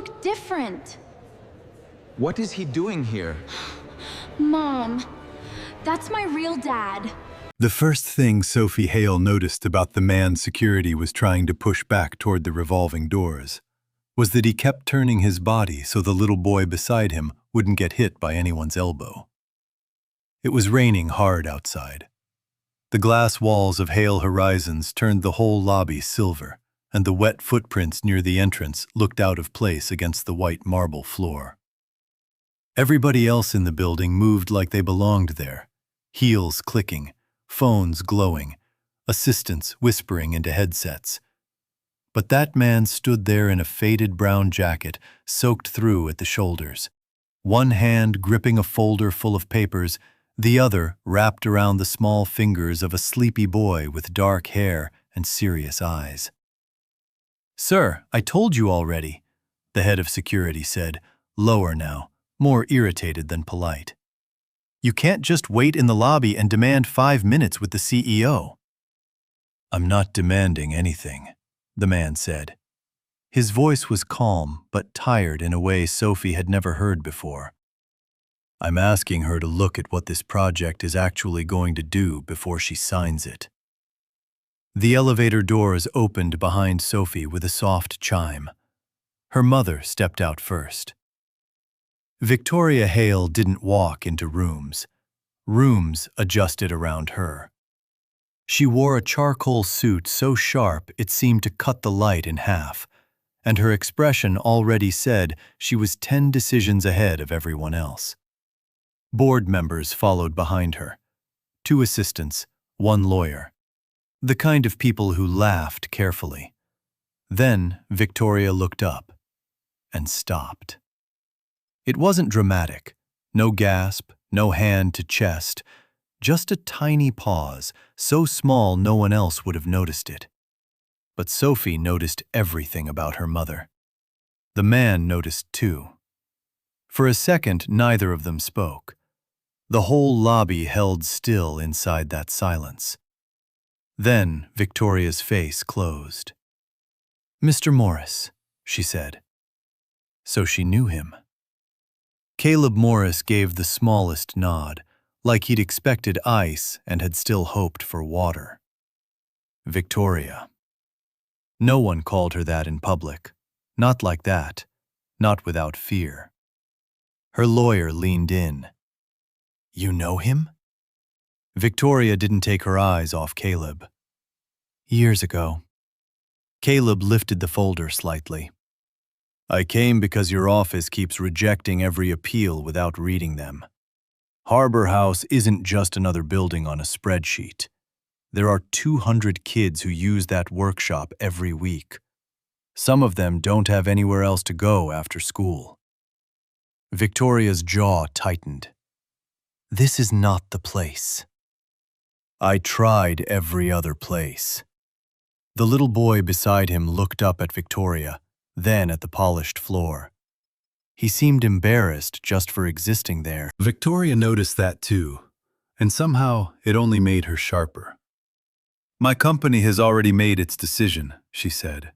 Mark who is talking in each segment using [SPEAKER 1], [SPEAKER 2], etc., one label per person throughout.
[SPEAKER 1] look different.
[SPEAKER 2] What is he doing here?
[SPEAKER 1] Mom, that's my real dad.
[SPEAKER 3] The first thing Sophie Hale noticed about the man security was trying to push back toward the revolving doors was that he kept turning his body so the little boy beside him wouldn't get hit by anyone's elbow. It was raining hard outside. The glass walls of Hale Horizons turned the whole lobby silver, and the wet footprints near the entrance looked out of place against the white marble floor. Everybody else in the building moved like they belonged there, heels clicking, phones glowing, assistants whispering into headsets. But that man stood there in a faded brown jacket, soaked through at the shoulders, one hand gripping a folder full of papers, the other wrapped around the small fingers of a sleepy boy with dark hair and serious eyes. "Sir, I told you already," the head of security said, lower now, more irritated than polite. "You can't just wait in the lobby and demand 5 minutes with the CEO." "I'm not demanding anything," the man said. His voice was calm but tired in a way Sophie had never heard before. "I'm asking her to look at what this project is actually going to do before she signs it." The elevator doors opened behind Sophie with a soft chime. Her mother stepped out first. Victoria Hale didn't walk into rooms. Rooms adjusted around her. She wore a charcoal suit so sharp it seemed to cut the light in half, and her expression already said she was 10 decisions ahead of everyone else. Board members followed behind her. 2 assistants, 1 lawyer. The kind of people who laughed carefully. Then Victoria looked up and stopped. It wasn't dramatic. No gasp, no hand to chest. Just a tiny pause, so small no one else would have noticed it. But Sophie noticed everything about her mother. The man noticed too. For a second, neither of them spoke. The whole lobby held still inside that silence. Then Victoria's face closed. "Mr. Morris," she said. So she knew him. Caleb Morris gave the smallest nod, like he'd expected ice and had still hoped for water. Victoria. No one called her that in public. Not like that. Not without fear. Her lawyer leaned in. "You know him?" Victoria didn't take her eyes off Caleb. "Years ago." Caleb lifted the folder slightly. "I came because your office keeps rejecting every appeal without reading them. Harbor House isn't just another building on a spreadsheet. There are 200 kids who use that workshop every week. Some of them don't have anywhere else to go after school." Victoria's jaw tightened. "This is not the place." "I tried every other place." The little boy beside him looked up at Victoria, then at the polished floor. He seemed embarrassed just for existing there. Victoria noticed that too, and somehow it only made her sharper. "My company has already made its decision," she said.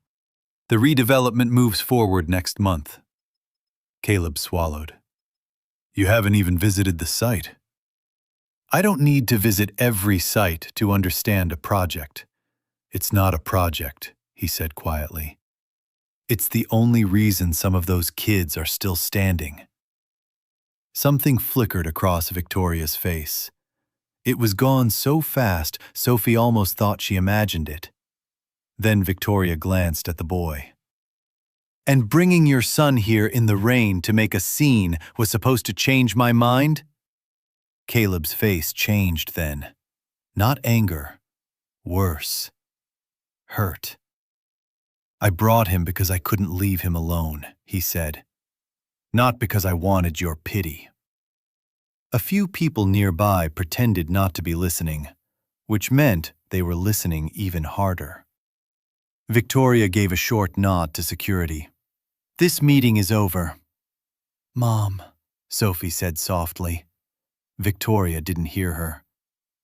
[SPEAKER 3] "The redevelopment moves forward next month." Caleb swallowed. "You haven't even visited the site." "I don't need to visit every site to understand a project." "It's not a project," he said quietly. "It's the only reason some of those kids are still standing." Something flickered across Victoria's face. It was gone so fast, Sophie almost thought she imagined it. Then Victoria glanced at the boy. "And bringing your son here in the rain to make a scene was supposed to change my mind?" Caleb's face changed then. Not anger. Worse. Hurt. "I brought him because I couldn't leave him alone," he said. "Not because I wanted your pity." A few people nearby pretended not to be listening, which meant they were listening even harder. Victoria gave a short nod to security. "This meeting is over." "Mom," Sophie said softly. Victoria didn't hear her.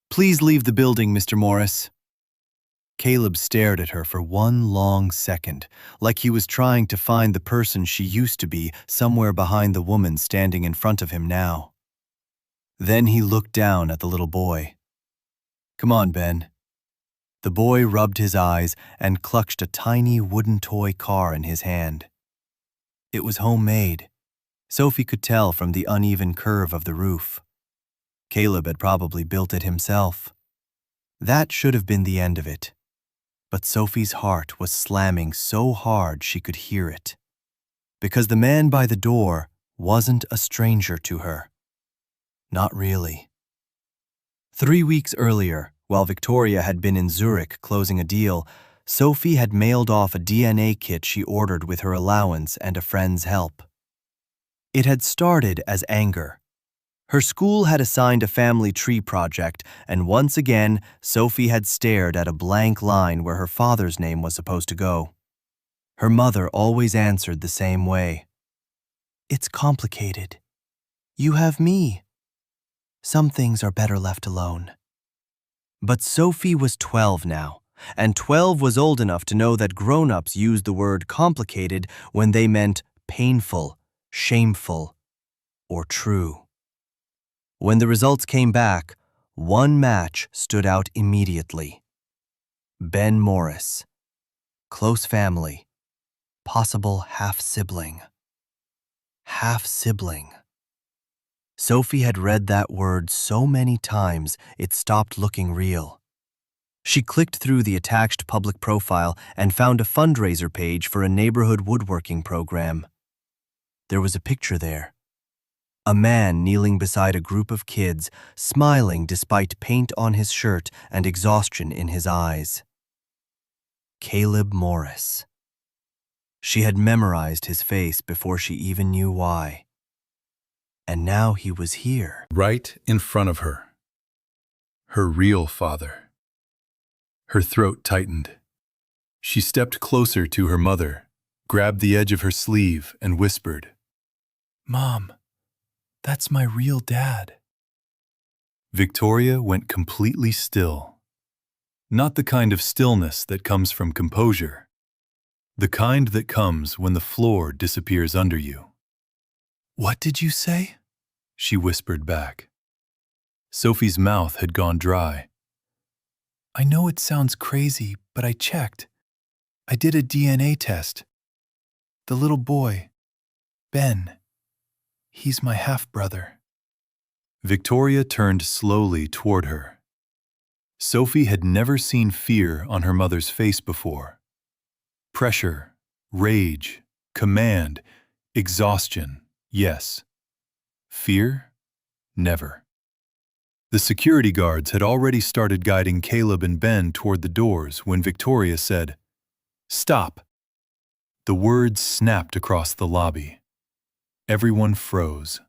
[SPEAKER 3] "Please leave the building, Mr. Morris." Caleb stared at her for one long second, like he was trying to find the person she used to be somewhere behind the woman standing in front of him now. Then he looked down at the little boy. "Come on, Ben." The boy rubbed his eyes and clutched a tiny wooden toy car in his hand. It was homemade. Sophie could tell from the uneven curve of the roof. Caleb had probably built it himself. That should have been the end of it. But Sophie's heart was slamming so hard she could hear it. Because the man by the door wasn't a stranger to her. Not really. 3 weeks earlier, while Victoria had been in Zurich closing a deal, Sophie had mailed off a DNA kit she ordered with her allowance and a friend's help. It had started as anger. Her school had assigned a family tree project, and once again, Sophie had stared at a blank line where her father's name was supposed to go. Her mother always answered the same way. "It's complicated. You have me. Some things are better left alone." But Sophie was 12 now, and 12 was old enough to know that grown-ups used the word complicated when they meant painful, shameful, or true. When the results came back, one match stood out immediately. Ben Morris. Close family. Possible half-sibling. Half-sibling. Sophie had read that word so many times it stopped looking real. She clicked through the attached public profile and found a fundraiser page for a neighborhood woodworking program. There was a picture there. A man kneeling beside a group of kids, smiling despite paint on his shirt and exhaustion in his eyes. Caleb Morris. She had memorized his face before she even knew why. And now he was here.
[SPEAKER 2] Right in front of her. Her real father. Her throat tightened. She stepped closer to her mother, grabbed the edge of her sleeve, and whispered, "Mom, that's my real dad." Victoria went completely still. Not the kind of stillness that comes from composure. The kind that comes when the floor disappears under you. "What did you say?" she whispered back. Sophie's mouth had gone dry. "I know it sounds crazy, but I checked. I did a DNA test. The little boy, Ben, he's my half-brother." Victoria turned slowly toward her. Sophie had never seen fear on her mother's face before. Pressure, rage, command, exhaustion, yes. Fear? Never. The security guards had already started guiding Caleb and Ben toward the doors when Victoria said, "Stop." The words snapped across the lobby. Everyone froze.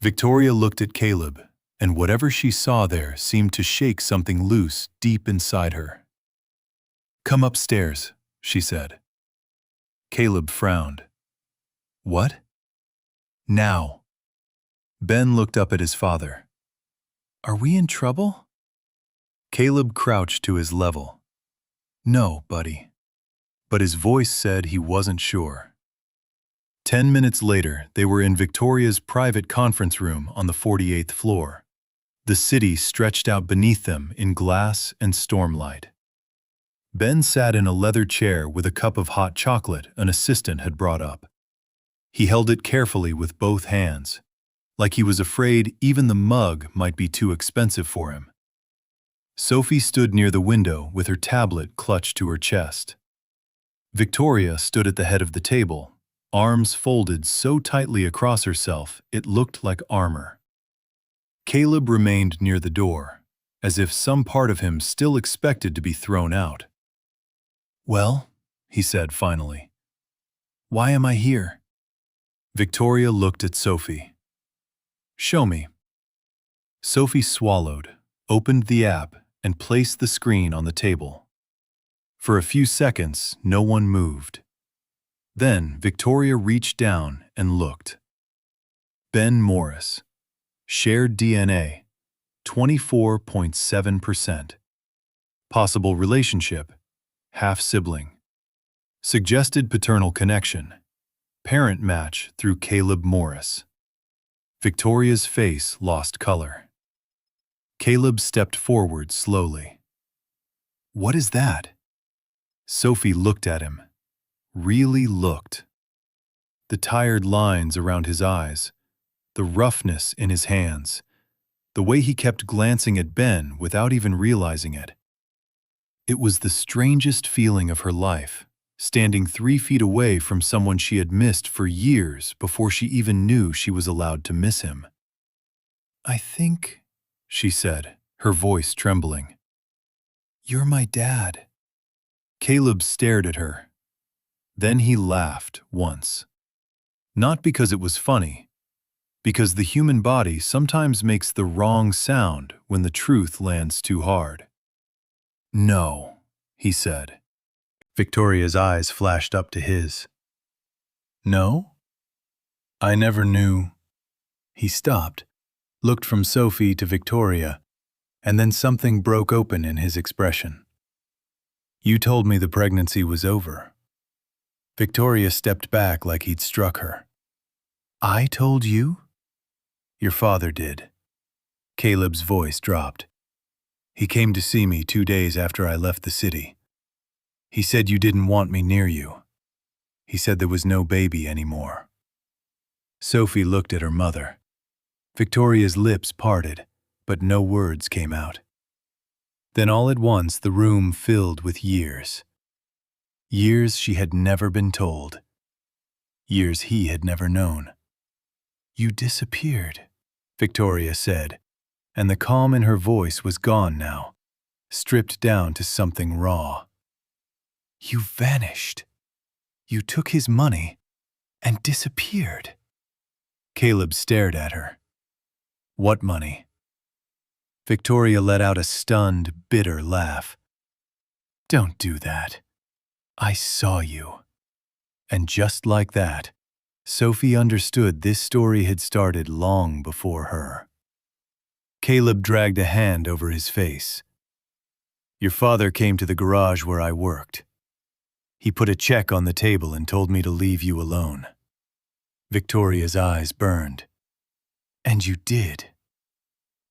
[SPEAKER 2] Victoria looked at Caleb, and whatever she saw there seemed to shake something loose deep inside her. "Come upstairs," she said. Caleb frowned. "What?" "Now." Ben looked up at his father. "Are we in trouble?" Caleb crouched to his level. "No, buddy." But his voice said he wasn't sure. 10 minutes later, they were in Victoria's private conference room on the 48th floor. The city stretched out beneath them in glass and stormlight. Ben sat in a leather chair with a cup of hot chocolate an assistant had brought up. He held it carefully with both hands, like he was afraid even the mug might be too expensive for him. Sophie stood near the window with her tablet clutched to her chest. Victoria stood at the head of the table, arms folded so tightly across herself it looked like armor. Caleb remained near the door, as if some part of him still expected to be thrown out. "Well," he said finally, "why am I here?" Victoria looked at Sophie. "Show me." Sophie swallowed, opened the app, and placed the screen on the table. For a few seconds, no one moved. Then Victoria reached down and looked. Ben Morris. Shared DNA, 24.7%. Possible relationship, half-sibling. Suggested paternal connection, parent match through Caleb Morris. Victoria's face lost color. Caleb stepped forward slowly. "What is that?" Sophie looked at him. Really looked. The tired lines around his eyes, the roughness in his hands, the way he kept glancing at Ben without even realizing it. It was the strangest feeling of her life, standing 3 feet away from someone she had missed for years before she even knew she was allowed to miss him. "I think," she said, her voice trembling, "you're my dad." Caleb stared at her. Then he laughed once. Not because it was funny, because the human body sometimes makes the wrong sound when the truth lands too hard. "No," he said. Victoria's eyes flashed up to his. "No? I never knew." He stopped, looked from Sophie to Victoria, and then something broke open in his expression. "You told me the pregnancy was over." Victoria stepped back like he'd struck her. "I told you?" "Your father did." Caleb's voice dropped. "He came to see me 2 days after I left the city. He said you didn't want me near you. He said there was no baby anymore." Sophie looked at her mother. Victoria's lips parted, but no words came out. Then all at once the room filled with years. Years she had never been told. Years he had never known. "You disappeared," Victoria said, and the calm in her voice was gone now, stripped down to something raw. "You vanished. You took his money and disappeared." Caleb stared at her. "What money?" Victoria let out a stunned, bitter laugh. "Don't do that. I saw you." And just like that, Sophie understood this story had started long before her. Caleb dragged a hand over his face. "Your father came to the garage where I worked. He put a check on the table and told me to leave you alone." Victoria's eyes burned. "And you did."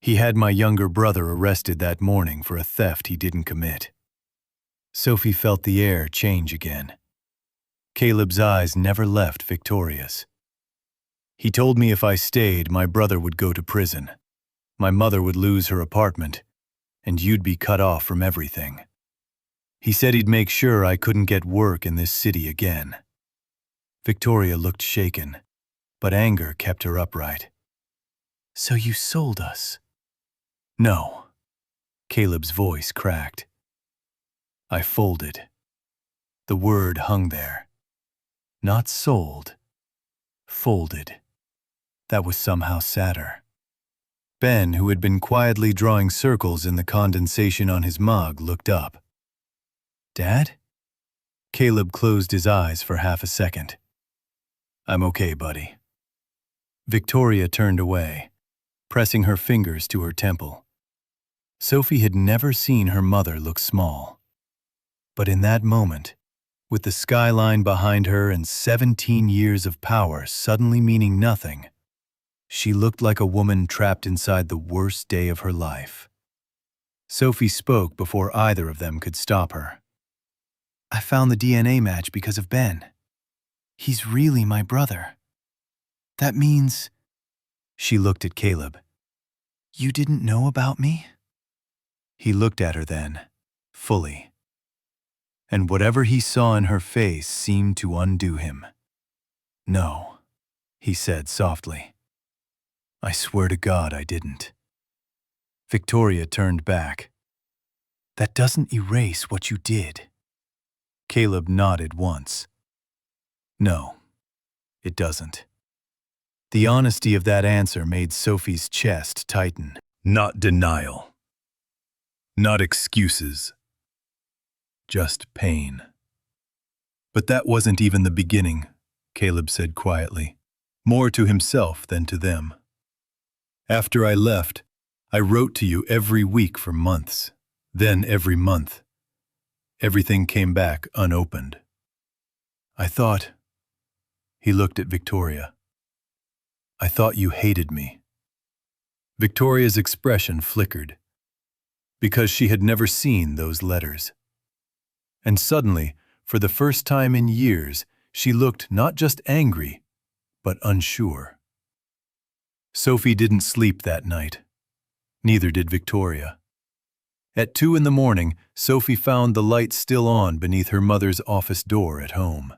[SPEAKER 2] "He had my younger brother arrested that morning for a theft he didn't commit." Sophie felt the air change again. Caleb's eyes never left Victoria's. "He told me if I stayed, my brother would go to prison. My mother would lose her apartment, and you'd be cut off from everything. He said he'd make sure I couldn't get work in this city again." Victoria looked shaken, but anger kept her upright. "So you sold us?" "No." Caleb's voice cracked. "I folded." The word hung there. Not sold. Folded. That was somehow sadder. Ben, who had been quietly drawing circles in the condensation on his mug, looked up. "Dad?" Caleb closed his eyes for half a second. "I'm okay, buddy." Victoria turned away, pressing her fingers to her temple. Sophie had never seen her mother look small. But in that moment, with the skyline behind her and 17 years of power suddenly meaning nothing, she looked like a woman trapped inside the worst day of her life. Sophie spoke before either of them could stop her. "I found the DNA match because of Ben. He's really my brother. That means..." She looked at Caleb. "You didn't know about me?" He looked at her then, fully. And whatever he saw in her face seemed to undo him. "No," he said softly. "I swear to God I didn't." Victoria turned back. "That doesn't erase what you did." Caleb nodded once. "No, it doesn't." The honesty of that answer made Sophie's chest tighten. Not denial. Not excuses. Just pain. "But that wasn't even the beginning," Caleb said quietly, more to himself than to them. "After I left, I wrote to you every week for months.
[SPEAKER 3] Then every month, everything came back unopened. I thought, he looked at Victoria. I thought you hated me. Victoria's expression flickered, because she had never seen those letters. And suddenly, for the first time in years, she looked not just angry, but unsure. Sophie didn't sleep that night. Neither did Victoria. At 2 a.m, Sophie found the light still on beneath her mother's office door at home.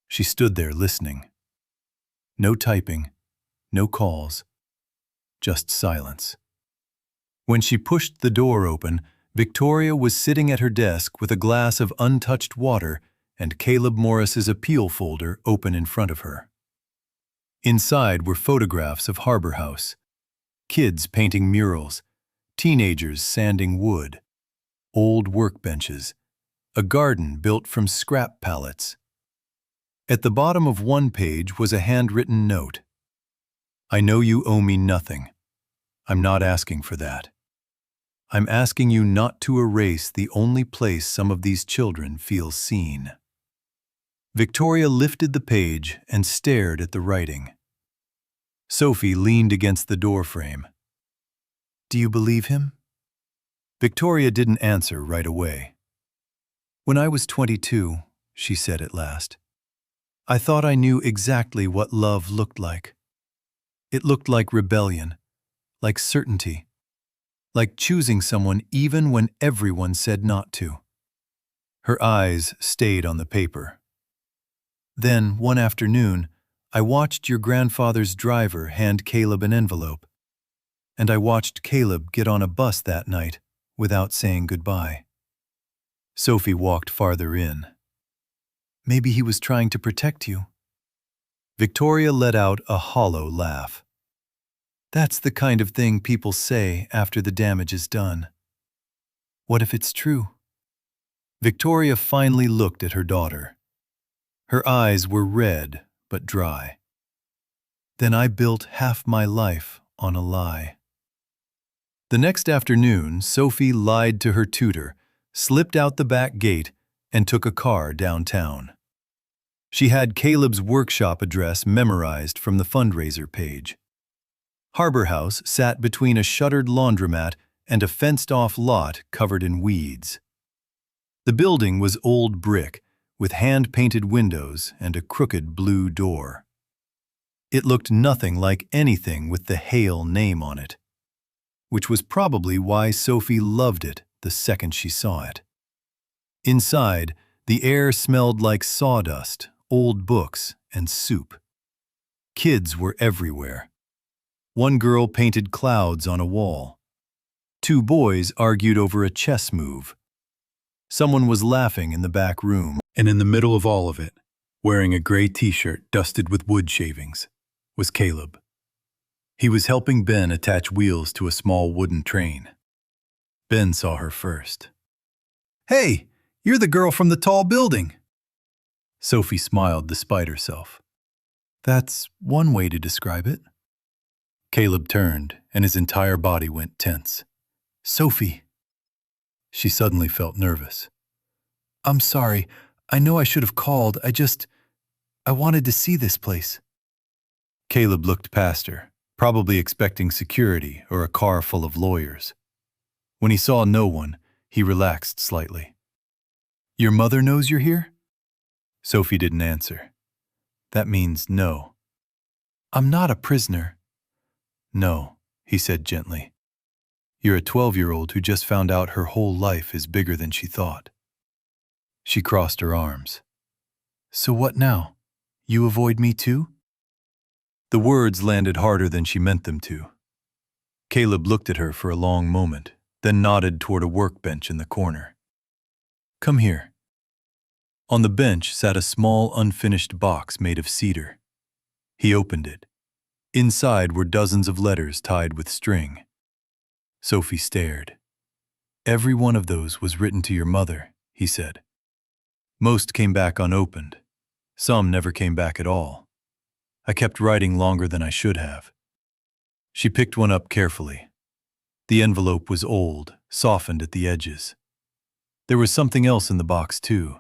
[SPEAKER 3] She stood there listening. No typing, no calls, just silence. When she pushed the door open, Victoria was sitting at her desk with a glass of untouched water and Caleb Morris's appeal folder open in front of her. Inside were photographs of Harbor House, kids painting murals, teenagers sanding wood, old workbenches, a garden built from scrap pallets. At the bottom of one page was a handwritten note. I know you owe me nothing. I'm not asking for that. I'm asking you not to erase the only place some of these children feel seen. Victoria lifted the page and stared at the writing. Sophie leaned against the doorframe. Do you believe him? Victoria didn't answer right away. When I was 22, she said at last, I thought I knew exactly what love looked like. It looked like rebellion, like certainty, like choosing someone even when everyone said not to. Her eyes stayed on the paper. Then, one afternoon, I watched your grandfather's driver hand Caleb an envelope, and I watched Caleb get on a bus that night without saying goodbye. Sophie walked farther in. Maybe he was trying to protect you. Victoria let out a hollow laugh. That's the kind of thing people say after the damage is done. What if it's true? Victoria finally looked at her daughter. Her eyes were red but dry. Then I built half my life on a lie. The next afternoon, Sophie lied to her tutor, slipped out the back gate, and took a car downtown. She had Caleb's workshop address memorized from the fundraiser page. Harbor House sat between a shuttered laundromat and a fenced-off lot covered in weeds. The building was old brick, with hand-painted windows and a crooked blue door. It looked nothing like anything with the Hale name on it, which was probably why Sophie loved it the second she saw it. Inside, the air smelled like sawdust, old books, and soup. Kids were everywhere. One girl painted clouds on a wall. 2 boys argued over a chess move. Someone was laughing in the back room, and in the middle of all of it, wearing a gray t-shirt dusted with wood shavings, was Caleb. He was helping Ben attach wheels to a small wooden train. Ben saw her first. Hey, you're the girl from the tall building. Sophie smiled despite herself. That's one way to describe it. Caleb turned, and his entire body went tense. Sophie. She suddenly felt nervous. I'm sorry. I know I should have called. I wanted to see this place. Caleb looked past her, probably expecting security or a car full of lawyers. When he saw no one, he relaxed slightly. Your mother knows you're here? Sophie didn't answer. That means no. I'm not a prisoner. No, he said gently. You're a 12-year-old who just found out her whole life is bigger than she thought. She crossed her arms. So what now? You avoid me too? The words landed harder than she meant them to. Caleb looked at her for a long moment, then nodded toward a workbench in the corner. Come here. On the bench sat a small unfinished box made of cedar. He opened it. Inside were dozens of letters tied with string. Sophie stared. Every one of those was written to your mother, he said. Most came back unopened. Some never came back at all. I kept writing longer than I should have. She picked one up carefully. The envelope was old, softened at the edges. There was something else in the box, too.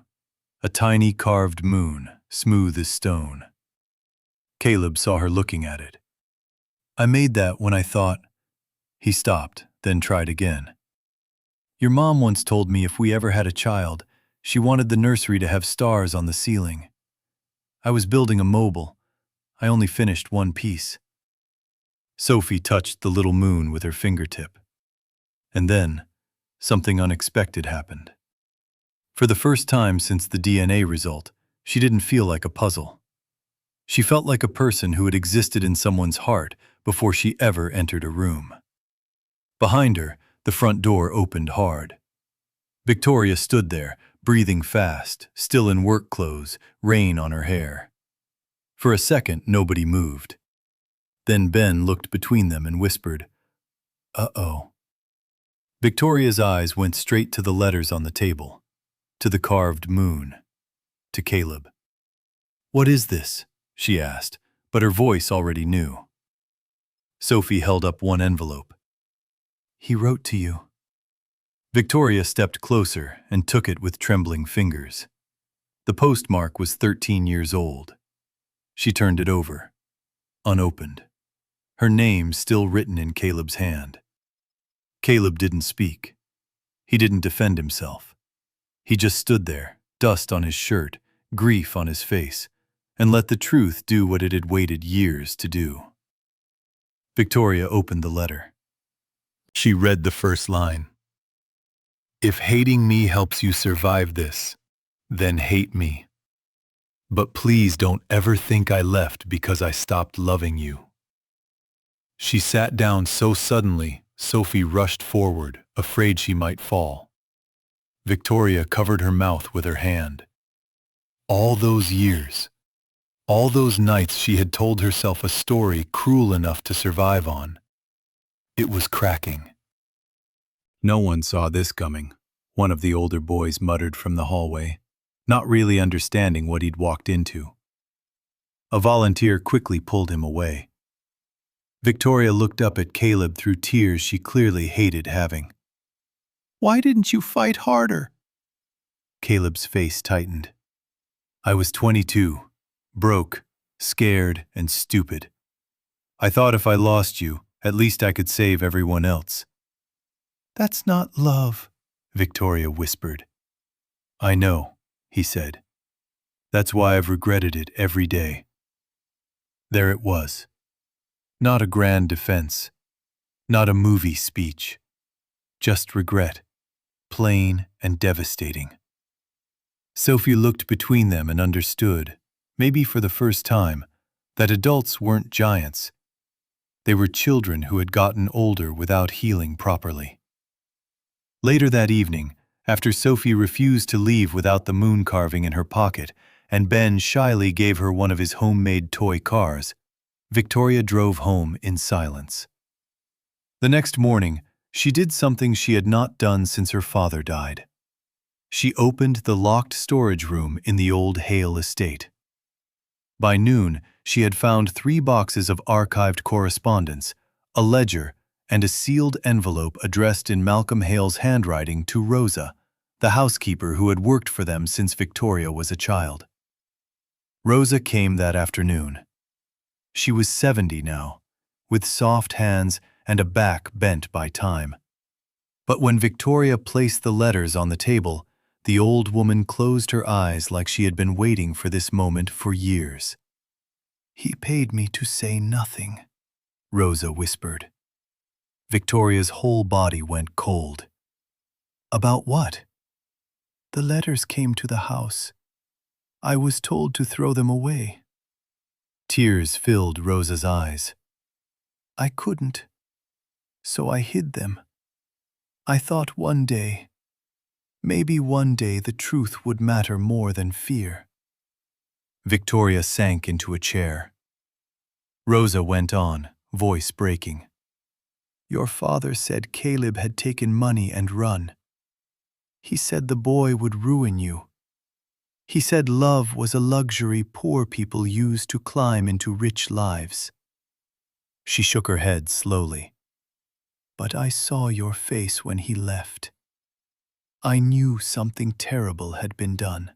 [SPEAKER 3] A tiny carved moon, smooth as stone. Caleb saw her looking at it. I made that when I thought... He stopped, then tried again. Your mom once told me if we ever had a child, she wanted the nursery to have stars on the ceiling. I was building a mobile. I only finished one piece. Sophie touched the little moon with her fingertip. And then, something unexpected happened. For the first time since the DNA result, she didn't feel like a puzzle. She felt like a person who had existed in someone's heart before she ever entered a room. Behind her, the front door opened hard. Victoria stood there, breathing fast, still in work clothes, rain on her hair. For a second, nobody moved. Then Ben looked between them and whispered, "Uh-oh." Victoria's eyes went straight to the letters on the table, to the carved moon, to Caleb. "What is this?" she asked, but her voice already knew. Sophie held up one envelope. "He wrote to you." Victoria stepped closer and took it with trembling fingers. The postmark was 13 years old. She turned it over, unopened, her name still written in Caleb's hand. Caleb didn't speak. He didn't defend himself. He just stood there, dust on his shirt, grief on his face, and let the truth do what it had waited years to do. Victoria opened the letter. She read the first line. "If hating me helps you survive this, then hate me. But please don't ever think I left because I stopped loving you." She sat down so suddenly, Sophie rushed forward, afraid she might fall. Victoria covered her mouth with her hand. All those years, all those nights she had told herself a story cruel enough to survive on. It was cracking. "No one saw this coming," one of the older boys muttered from the hallway, not really understanding what he'd walked into. A volunteer quickly pulled him away. Victoria looked up at Caleb through tears she clearly hated having. "Why didn't you fight harder?" Caleb's face tightened. "I was 22, broke, scared, and stupid. I thought if I lost you, at least I could save everyone else." "That's not love," Victoria whispered. "I know," he said. "That's why I've regretted it every day." There it was. Not a grand defense, not a movie speech, just regret, plain and devastating. Sophie looked between them and understood, maybe for the first time, that adults weren't giants. They were children who had gotten older without healing properly. Later that evening, after Sophie refused to leave without the moon carving in her pocket, and Ben shyly gave her one of his homemade toy cars, Victoria drove home in silence. The next morning, she did something she had not done since her father died. She opened the locked storage room in the old Hale estate. By noon, she had found 3 boxes of archived correspondence, a ledger, and a sealed envelope addressed in Malcolm Hale's handwriting to Rosa, the housekeeper who had worked for them since Victoria was a child. Rosa came that afternoon. She was 70 now, with soft hands and a back bent by time. But when Victoria placed the letters on the table, the old woman closed her eyes like she had been waiting for this moment for years. "He paid me to say nothing," Rosa whispered. Victoria's whole body went cold. "About what?" "The letters came to the house. I was told to throw them away." Tears filled Rosa's eyes. "I couldn't, so I hid them. I thought maybe one day the truth would matter more than fear." Victoria sank into a chair. Rosa went on, voice breaking. "Your father said Caleb had taken money and run. He said the boy would ruin you. He said love was a luxury poor people use to climb into rich lives." She shook her head slowly. But I saw your face when he left. I knew something terrible had been done."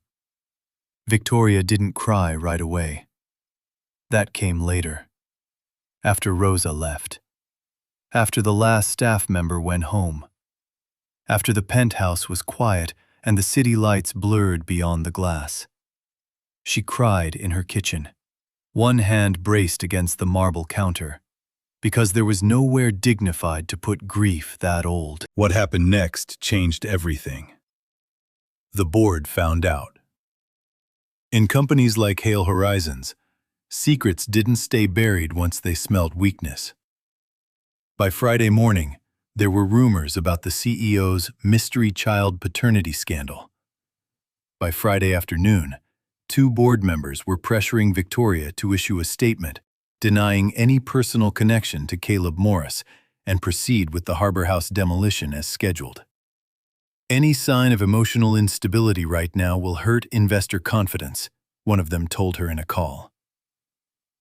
[SPEAKER 3] Victoria didn't cry right away. That came later, after Rosa left, after the last staff member went home, after the penthouse was quiet and the city lights blurred beyond the glass. She cried in her kitchen, one hand braced against the marble counter, because there was nowhere dignified to put grief that old. What happened next changed everything. The board found out. In companies like Hale Horizons, secrets didn't stay buried once they smelled weakness. By Friday morning, there were rumors about the CEO's mystery child paternity scandal. By Friday afternoon, 2 board members were pressuring Victoria to issue a statement denying any personal connection to Caleb Morris and proceed with the Harbor House demolition as scheduled. "Any sign of emotional instability right now will hurt investor confidence," one of them told her in a call.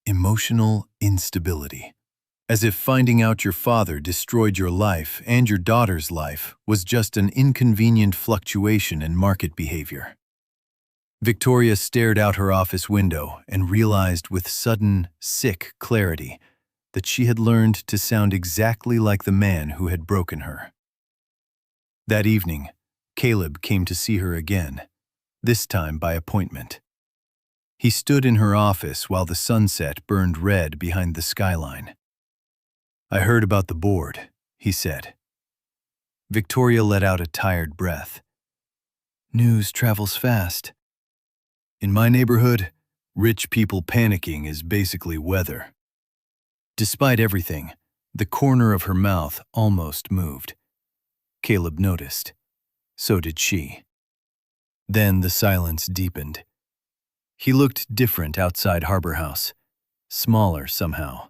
[SPEAKER 3] Emotional instability. As if finding out your father destroyed your life and your daughter's life was just an inconvenient fluctuation in market behavior. Victoria stared out her office window and realized with sudden, sick clarity that she had learned to sound exactly like the man who had broken her. That evening, Caleb came to see her again, this time by appointment. He stood in her office while the sunset burned red behind the skyline. "I heard about the board," he said. Victoria let out a tired breath. "News travels fast. In my neighborhood, rich people panicking is basically weather." Despite everything, the corner of her mouth almost moved. Caleb noticed. So did she. Then the silence deepened. He looked different outside Harbor House, smaller somehow,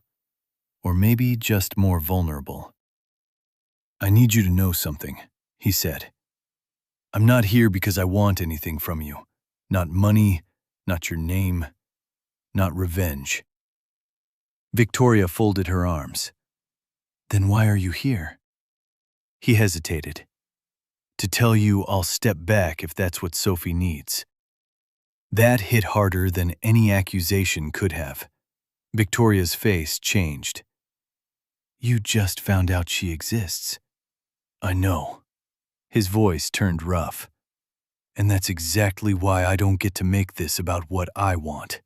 [SPEAKER 3] or maybe just more vulnerable. "I need you to know something," he said. "I'm not here because I want anything from you. Not money, not your name, not revenge." Victoria folded her arms. "Then why are you here?" He hesitated. "To tell you I'll step back if that's what Sophie needs." That hit harder than any accusation could have. Victoria's face changed. "You just found out she exists." "I know." His voice turned rough. "And that's exactly why I don't get to make this about what I want.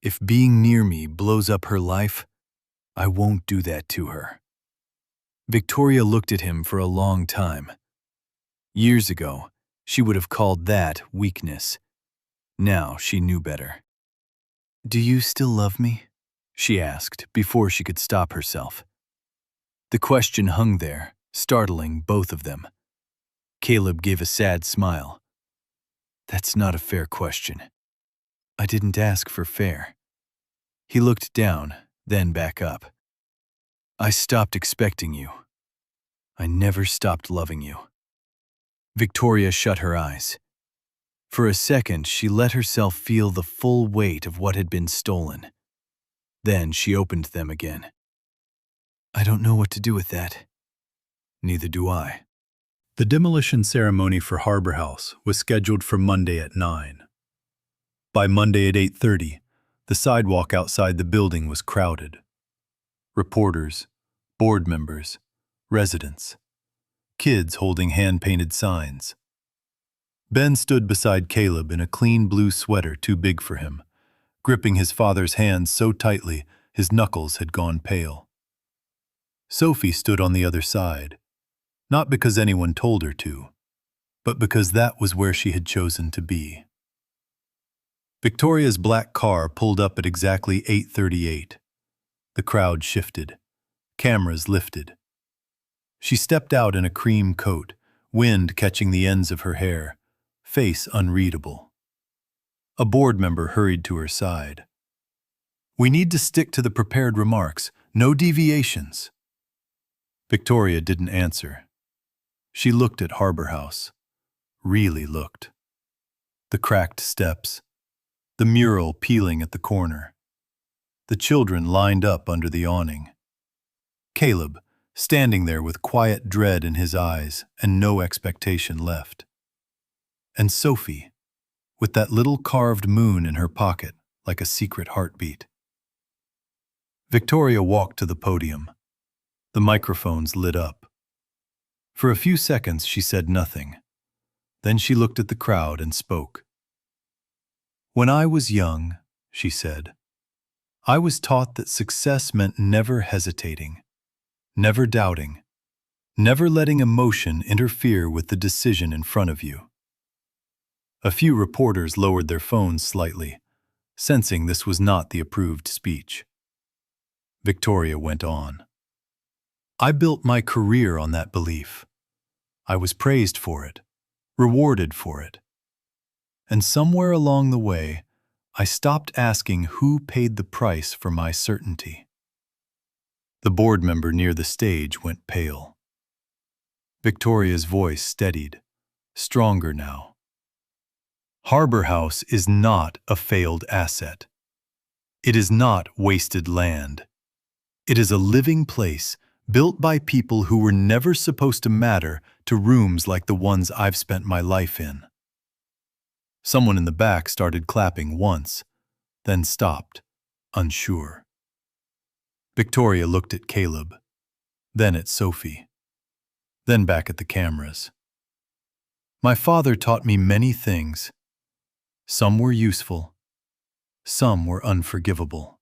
[SPEAKER 3] If being near me blows up her life, I won't do that to her." Victoria looked at him for a long time. Years ago, she would have called that weakness. Now she knew better. "Do you still love me?" she asked before she could stop herself. The question hung there, startling both of them. Caleb gave a sad smile. "That's not a fair question." "I didn't ask for fair." He looked down, then back up. "I stopped expecting you. I never stopped loving you." Victoria shut her eyes. For a second, she let herself feel the full weight of what had been stolen. Then she opened them again. "I don't know what to do with that." "Neither do I." The demolition ceremony for Harbor House was scheduled for Monday at 9. By Monday at 8:30, the sidewalk outside the building was crowded. Reporters, board members, residents, kids holding hand-painted signs. Ben stood beside Caleb in a clean blue sweater too big for him, gripping his father's hands so tightly his knuckles had gone pale. Sophie stood on the other side, not because anyone told her to, but because that was where she had chosen to be. Victoria's black car pulled up at exactly 8:38. The crowd shifted. Cameras lifted. She stepped out in a cream coat, wind catching the ends of her hair, face unreadable. A board member hurried to her side. "We need to stick to the prepared remarks, no deviations." Victoria didn't answer. She looked at Harbor House, really looked. The cracked steps, the mural peeling at the corner, the children lined up under the awning. Caleb, standing there with quiet dread in his eyes and no expectation left. And Sophie, with that little carved moon in her pocket like a secret heartbeat. Victoria walked to the podium. The microphones lit up. For a few seconds she said nothing. Then she looked at the crowd and spoke. "When I was young," she said, "I was taught that success meant never hesitating, never doubting, never letting emotion interfere with the decision in front of you." A few reporters lowered their phones slightly, sensing this was not the approved speech. Victoria went on. "I built my career on that belief. I was praised for it, rewarded for it. And somewhere along the way, I stopped asking who paid the price for my certainty." The board member near the stage went pale. Victoria's voice steadied, stronger now. "Harbor House is not a failed asset. It is not wasted land. It is a living place built by people who were never supposed to matter to rooms like the ones I've spent my life in." Someone in the back started clapping once, then stopped, unsure. Victoria looked at Caleb, then at Sophie, then back at the cameras. "My father taught me many things. Some were useful, some were unforgivable."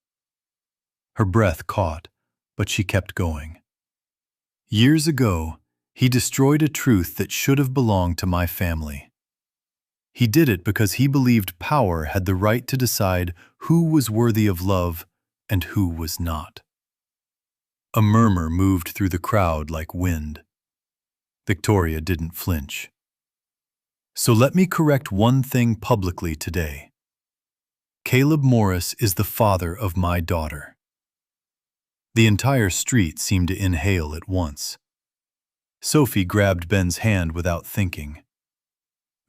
[SPEAKER 3] Her breath caught, but she kept going. "Years ago, he destroyed a truth that should have belonged to my family. He did it because he believed power had the right to decide who was worthy of love and who was not." A murmur moved through the crowd like wind. Victoria didn't flinch. "So let me correct one thing publicly today. Caleb Morris is the father of my daughter." The entire street seemed to inhale at once. Sophie grabbed Ben's hand without thinking.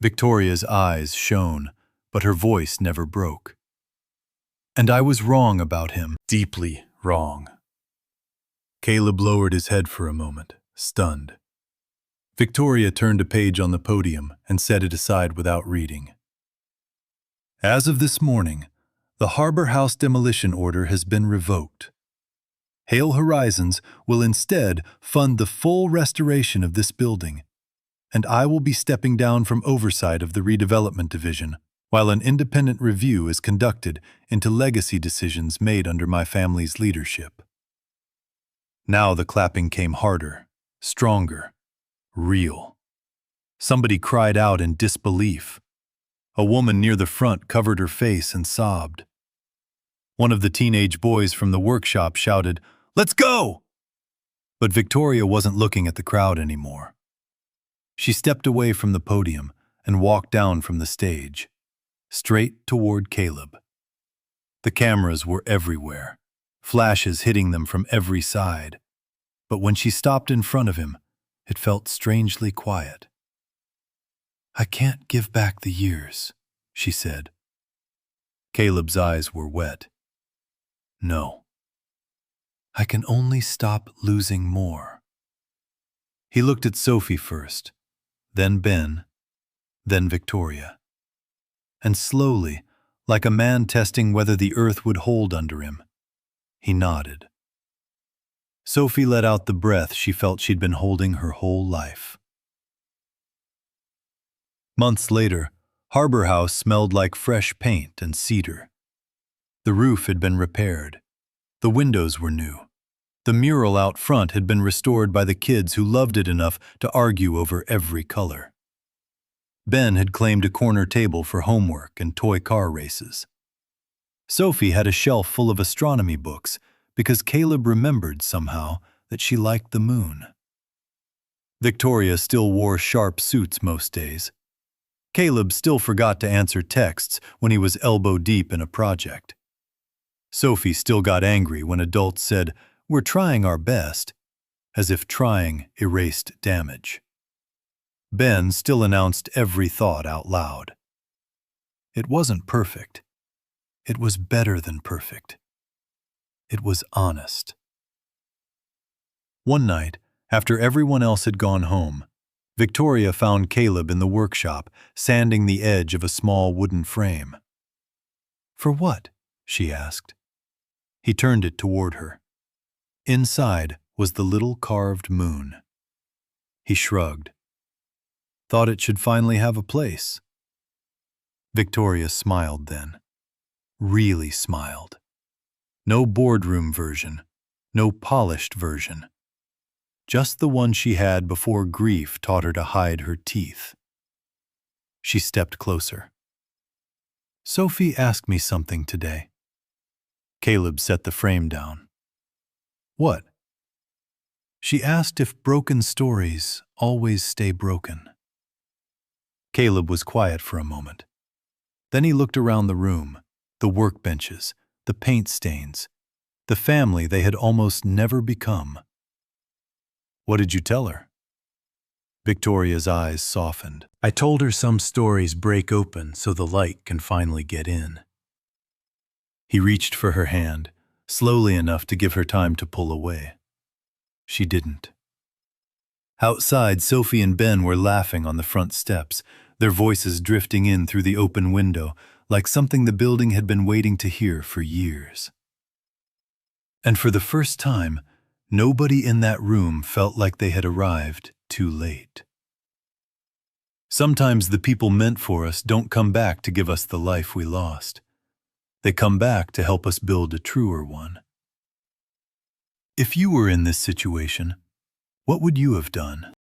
[SPEAKER 3] Victoria's eyes shone, but her voice never broke. "And I was wrong about him, deeply wrong." Caleb lowered his head for a moment, stunned. Victoria turned a page on the podium and set it aside without reading. "As of this morning, the Harbor House demolition order has been revoked. Hale Horizons will instead fund the full restoration of this building, and I will be stepping down from oversight of the redevelopment division while an independent review is conducted into legacy decisions made under my family's leadership." Now the clapping came harder, stronger, real. Somebody cried out in disbelief. A woman near the front covered her face and sobbed. One of the teenage boys from the workshop shouted, "Let's go!" But Victoria wasn't looking at the crowd anymore. She stepped away from the podium and walked down from the stage, straight toward Caleb. The cameras were everywhere, flashes hitting them from every side. But when she stopped in front of him, it felt strangely quiet. "I can't give back the years," she said. Caleb's eyes were wet. "No. I can only stop losing more." He looked at Sophie first, then Ben, then Victoria. And slowly, like a man testing whether the earth would hold under him, he nodded. Sophie let out the breath she felt she'd been holding her whole life. Months later, Harbor House smelled like fresh paint and cedar. The roof had been repaired. The windows were new. The mural out front had been restored by the kids who loved it enough to argue over every color. Ben had claimed a corner table for homework and toy car races. Sophie had a shelf full of astronomy books because Caleb remembered somehow that she liked the moon. Victoria still wore sharp suits most days. Caleb still forgot to answer texts when he was elbow deep in a project. Sophie still got angry when adults said, "We're trying our best," as if trying erased damage. Ben still announced every thought out loud. It wasn't perfect. It was better than perfect. It was honest. One night, after everyone else had gone home, Victoria found Caleb in the workshop, sanding the edge of a small wooden frame. "For what?" she asked. He turned it toward her. Inside was the little carved moon. He shrugged. "Thought it should finally have a place." Victoria smiled then. Really smiled. No boardroom version, no polished version. Just the one she had before grief taught her to hide her teeth. She stepped closer. "Sophie asked me something today." Caleb set the frame down. "What?" "She asked if broken stories always stay broken." Caleb was quiet for a moment. Then he looked around the room, the workbenches, the paint stains, the family they had almost never become. "What did you tell her?" Victoria's eyes softened. "I told her some stories break open so the light can finally get in." He reached for her hand, slowly enough to give her time to pull away. She didn't. Outside, Sophie and Ben were laughing on the front steps, their voices drifting in through the open window like something the building had been waiting to hear for years. And for the first time, nobody in that room felt like they had arrived too late. Sometimes the people meant for us don't come back to give us the life we lost. They come back to help us build a truer one. If you were in this situation, what would you have done?